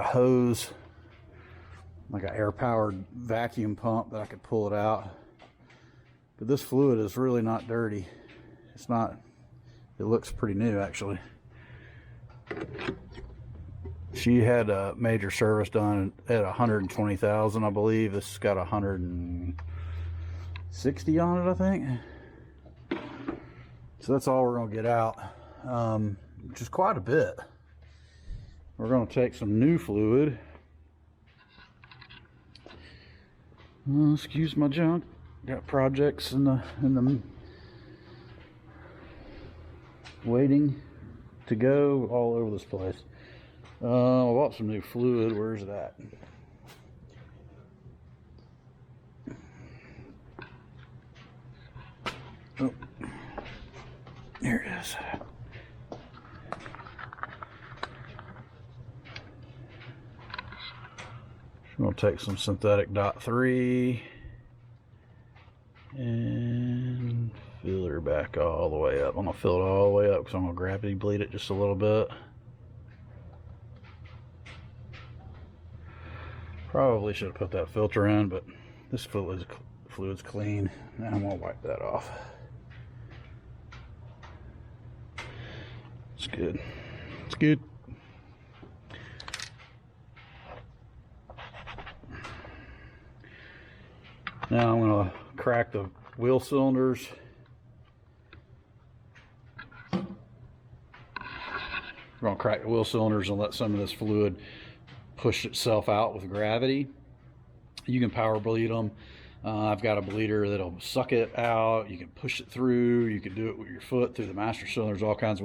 hose, like an air-powered vacuum pump that I could pull it out. But this fluid is really not dirty. It's not, it looks pretty new actually. She had a major service done at 120,000, I believe. This has got 160 on it, I think. So that's all we're gonna get out, which is quite a bit. we're going to take some new fluid. Excuse my junk. Got projects in the waiting to go all over this place. I bought some new fluid. Where's that? Oh, there it is. I'm going to take some synthetic .3 and fill her back all the way up. I'm going to fill it all the way up because I'm going to gravity bleed it just a little bit. Probably should have put that filter in, but this fluid's clean. Now I'm going to wipe that off. It's good. It's good. Now I'm going to crack the wheel cylinders. We're going to crack the wheel cylinders and let some of this fluid push itself out with gravity. You can power bleed them. I've got a bleeder that'll suck it out. You can push it through. You can do it with your foot through the master cylinders. All kinds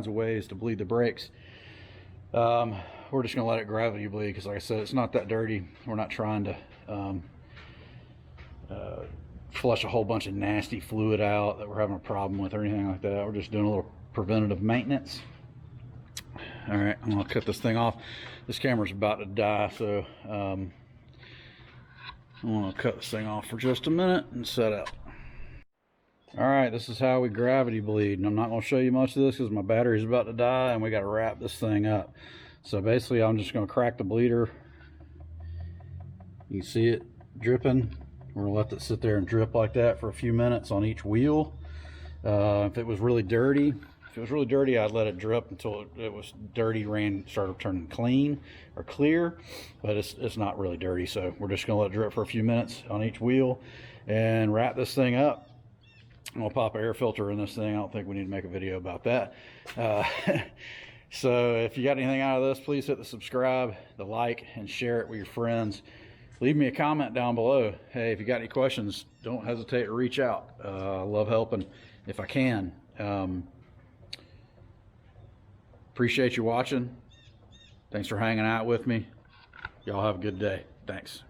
of ways to bleed the brakes. We're just going to let it gravity bleed because, like I said, it's not that dirty. We're not trying to flush a whole bunch of nasty fluid out that we're having a problem with or anything like that. We're just doing a little preventative maintenance. All right, I'm gonna cut this thing off. This camera's about to die, so I'm gonna cut this thing off for just a minute and set up. All right, this is how we gravity bleed, and I'm not gonna show you much of this because my battery's about to die and we got to wrap this thing up. So basically, I'm just gonna crack the bleeder. You can see it dripping. We're gonna let it sit there and drip like that for a few minutes on each wheel. If it was really dirty, I'd let it drip until it was dirty, started turning clean or clear, but it's not really dirty. So we're just gonna let it drip for a few minutes on each wheel and wrap this thing up. I'm gonna pop an air filter in this thing. I don't think we need to make a video about that. So if you got anything out of this, please hit the subscribe, the like, and share it with your friends. Leave me a comment down below. Hey, if you got any questions, don't hesitate to reach out. I love helping if I can. Appreciate you watching. Thanks for hanging out with me. Y'all have a good day. Thanks.